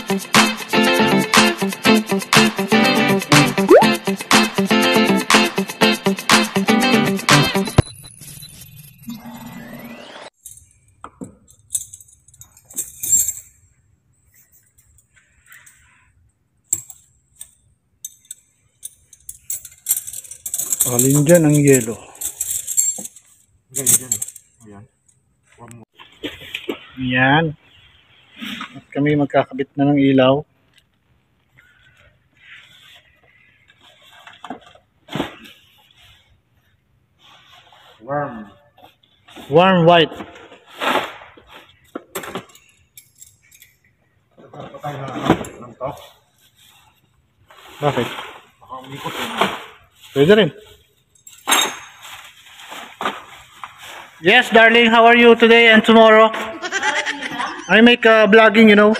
Alin dyan ang yelo. Yan. At kami magkakabit na ng ilaw. Warm white. Bakit? Pwede rin. Yes, darling, how are you today and tomorrow? I make vlogging, you know.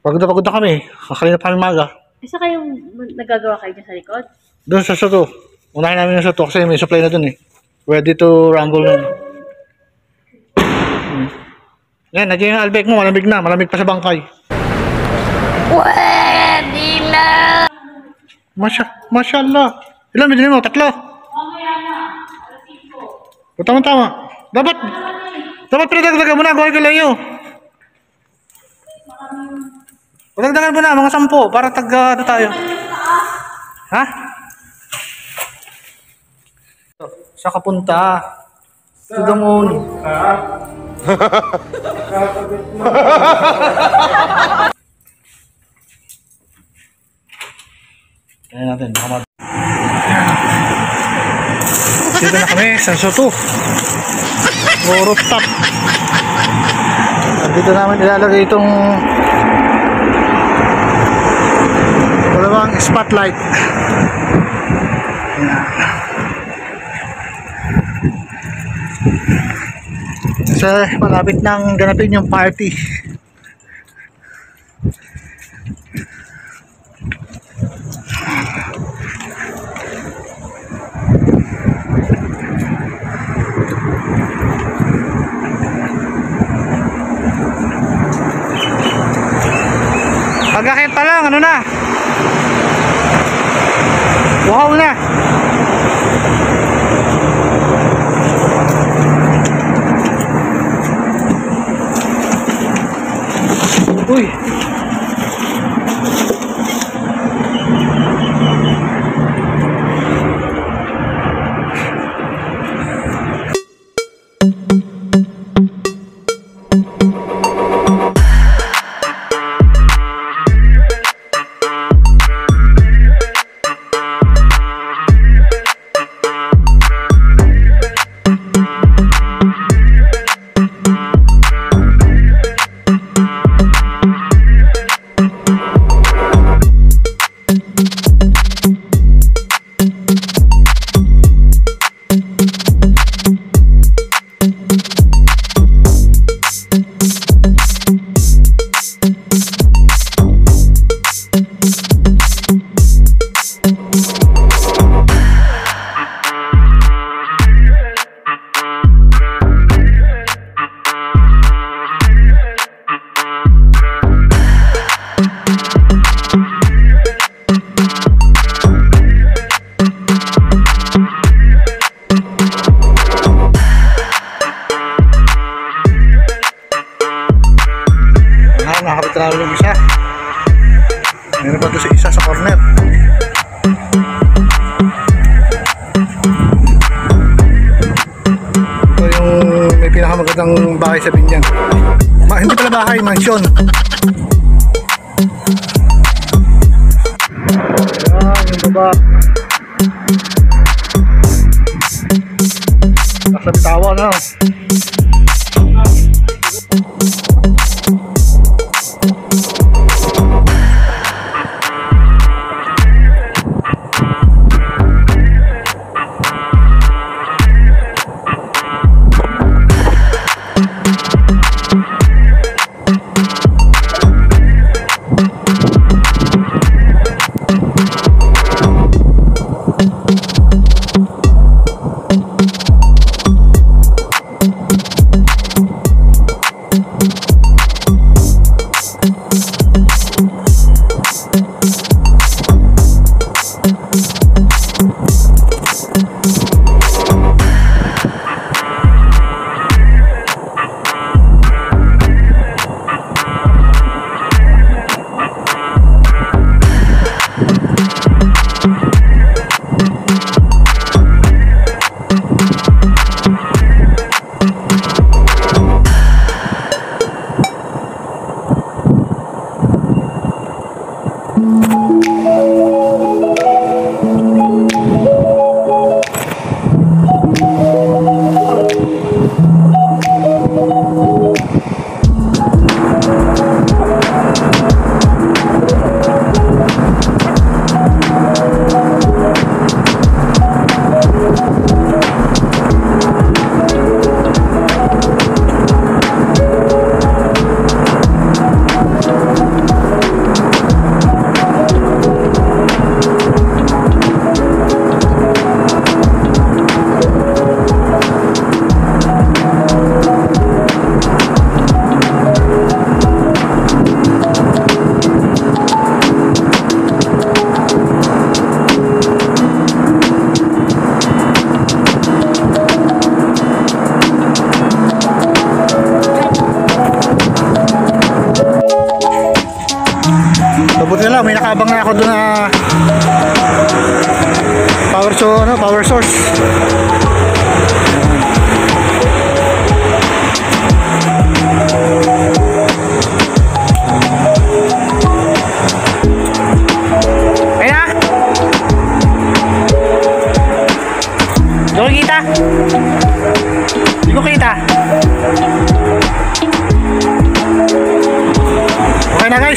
Pagod na kami. Kakalina pa kami maga. Isa kayong nagagawa kayo dyan sa likod? Doon sa Soto. Unahin namin yung Soto kasi may supply na dun eh. Ready to rumble na. Yan, nandiyan yung albek mo. Malamig na. Malamig pa sa bangkay. Pwede na! Masyaallah. Ilan bidin mo? 3? Tama. Dapat pinadagdagan mo na. Gawin ka lang yun. Pagdagdagan mo na. Mga 10 para tag tayo. Ha? Sa kapunta. To the moon. Kaya natin. Dito na kami sa Soto. Rooftop. At dito namin ilalagay itong dalawang spotlight. Kasi malapit nang ganapin yung party. Pagkakit pa lang, ano na? Wow na! Uy! Nakakabit namin yung isa. Meron pa doon sa isa sa corner. Ito yung may pinakamagandang bahay sa Binyang. Hindi pala bahay, mansion. Ayan, yung baba. Nasa bitawa na.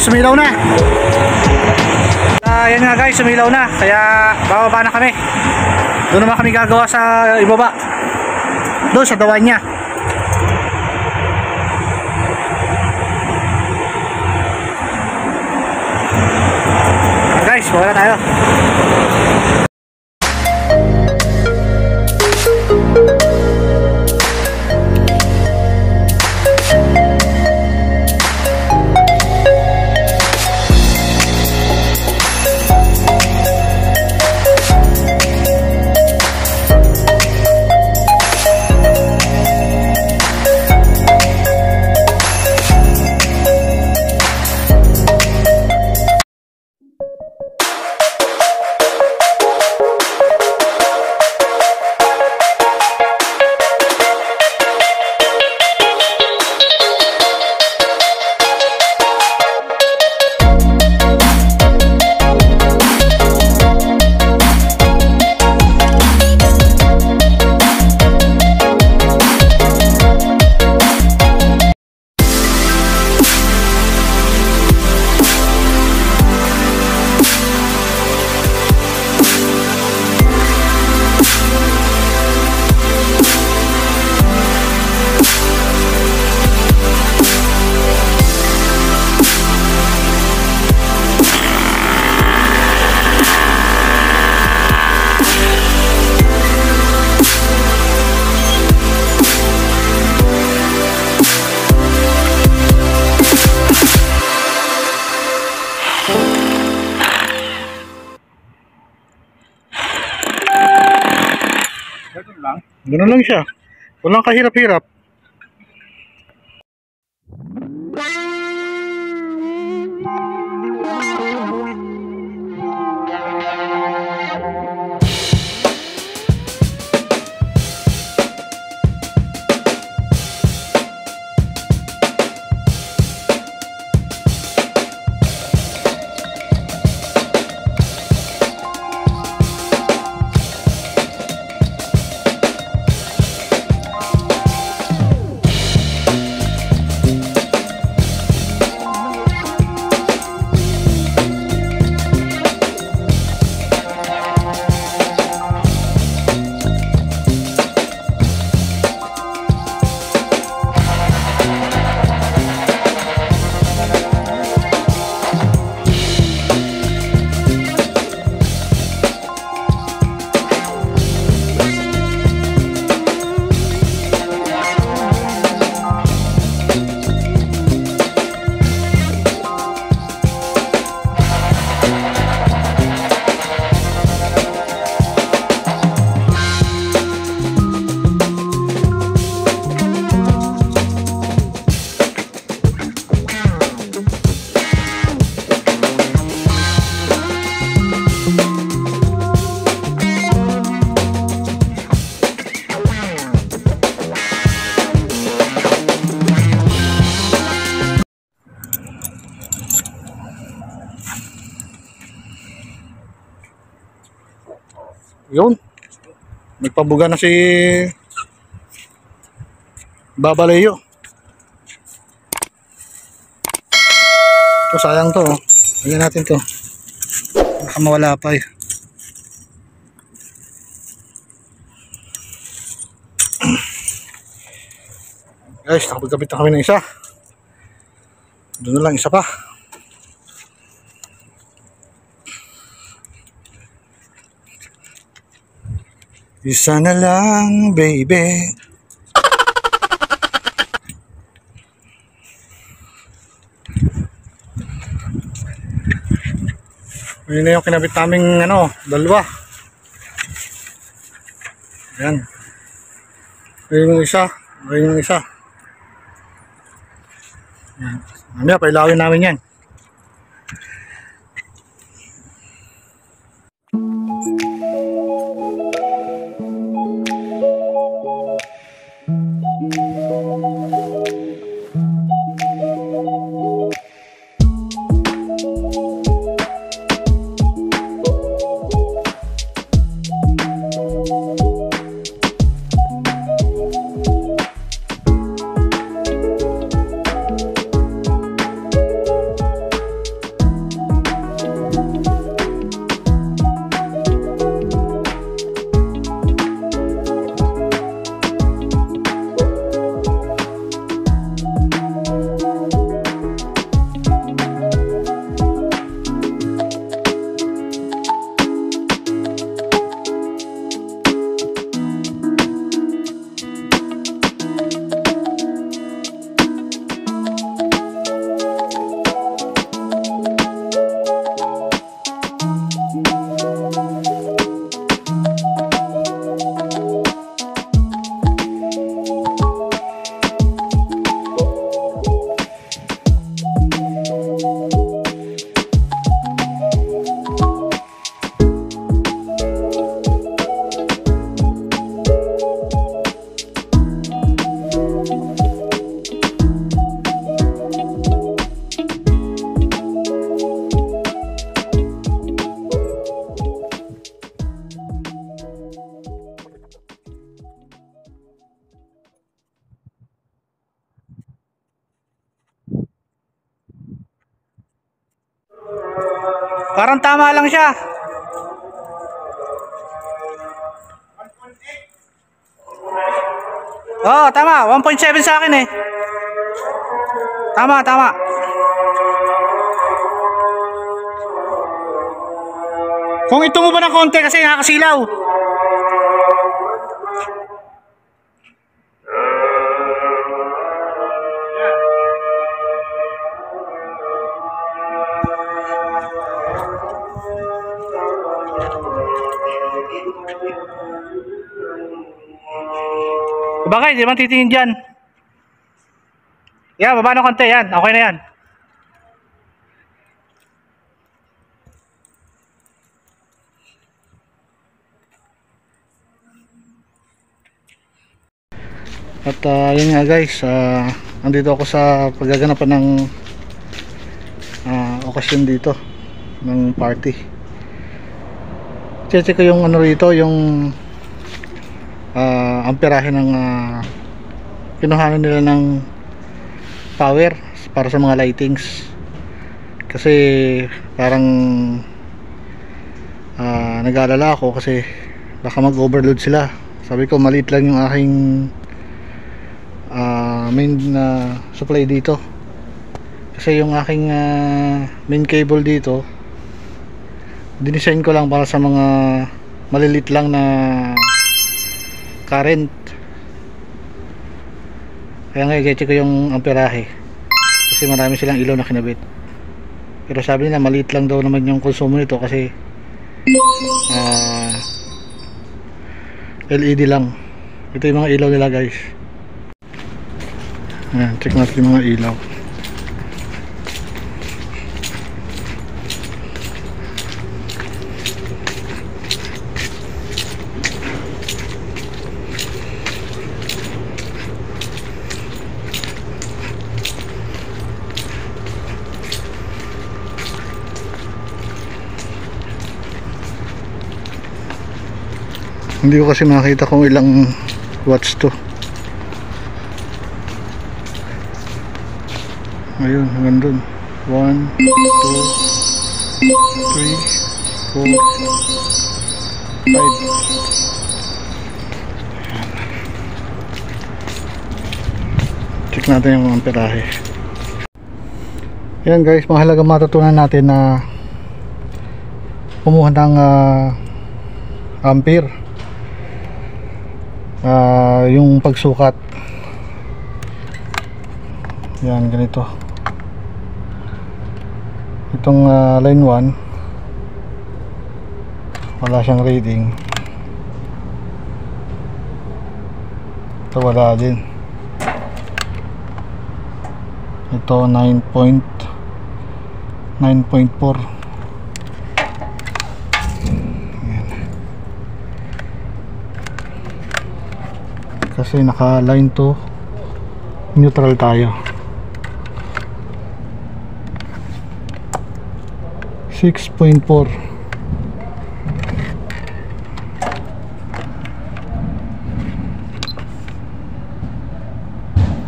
guys, sumilaw na. Yan nga guys, sumilaw na. Kaya bababa na kami. Doon naman kami gagawa sa ibaba. Doon sa dawan niya. Guys, wala tayo. Ganun lang siya. Walang kahirap-hirap. Yun. Nagpabuga na si Babalayo. So sayang to. Lagyan natin to. Baka mawala pa eh. Guys, nakapagkabit na kami ng isa. Doon na lang isa pa. Isa na lang, baby. Yun na yung kinabit naming dalawa. Ayan. Ayun yung isa. Ayun yung isa. Ayan. Mamaya, pailawin namin yan. Parang tama lang siya. Oo, tama. 1.7 sa akin eh. Tama, tama. Kung ito mo ba ng konti kasi nakakasilaw. Bakit? Di ba titingin dyan? Yan, baba ng konti. Yan, okay na yan. At yun nga guys, andito ako sa paggaganapan ng okasyon dito ng party. Check ko yung ano rito, yung amperahe ng kinuhanan nila ng power para sa mga lightings. Kasi parang nag-aalala ako kasi baka mag-overload sila. Sabi ko maliit lang yung aking main supply dito, kasi yung aking main cable dito dinesign ko lang para sa mga malilit lang na current. Kaya nga i-check ko yung amperahe kasi marami silang ilaw na kinabit, pero sabi nila maliit lang daw naman yung konsumo nito kasi LED lang. Ito yung mga ilaw nila guys. Ayan, check natin yung mga ilaw. Hindi ko kasi makita kung ilang watts to. Ayun, hanggang dun. 1, 2, 3, 4, 5. Check natin yung amperahe. Yan guys, mahalaga matutunan natin na kumuha ng ampere, yung pagsukat. Yan, ganito. Itong line 1 wala siyang reading. Ito wala din. Ito 9.4. Kasi naka line to neutral tayo. 6.4.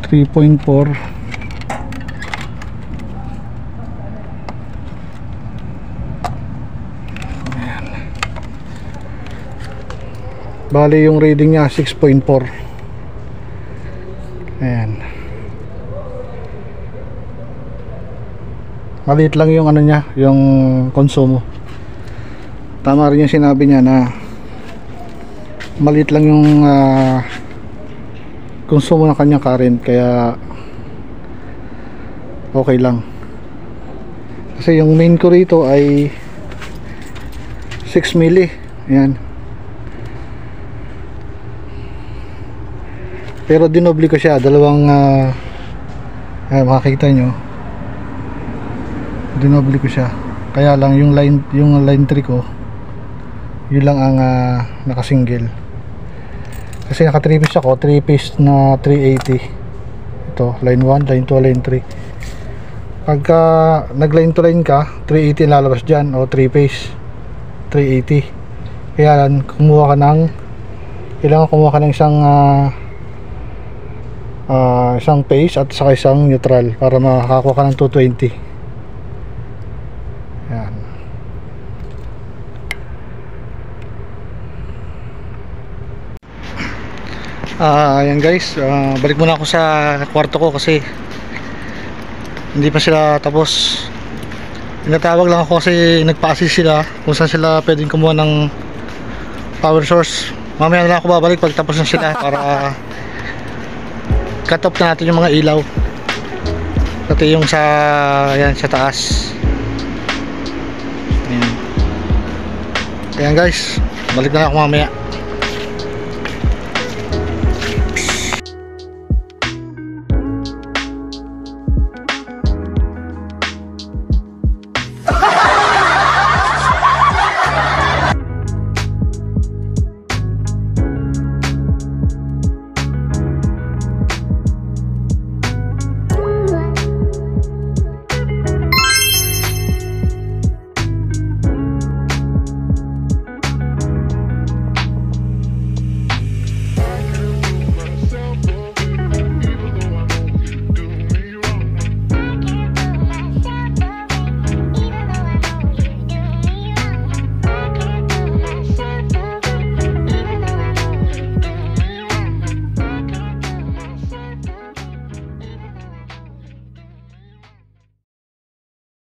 3.4. Bali yung reading niya 6.4. Ayan. Maliit lang yung ano niya, yung konsumo. Tama rin yung sinabi niya na maliit lang yung konsumo ng kanyang current, kaya okay lang. Kasi yung main ko rito ay 6 milli. Ayan. Pero dinobli ko siya, dalawang makikita nyo, dinobli ko siya. Kaya lang yung line 3 ko, yun lang ang nakasingle. Kasi naka 3 piece ako, 3 piece na 380. Ito, line 1, line 2, line 3. Pagka nag line to line ka, 380 lalabas dyan, o 3 piece 380. Kaya lang kumuha ka ng, kailangan kumuha ka ng isang phase at saka isang neutral para makakuha ka ng 220. Yan. Ayan guys, balik muna ako sa kwarto ko kasi hindi pa sila tapos. Pinatawag lang ako kasi nagpa-assist sila kung saan sila pwedeng kumuha ng power source. Mamaya na lang ako babalik pag tapos na sila para cut off na natin yung mga ilaw. Pati yung sa, ayan, sa taas. Ayan. Ayan guys, balik na lang ako mamaya.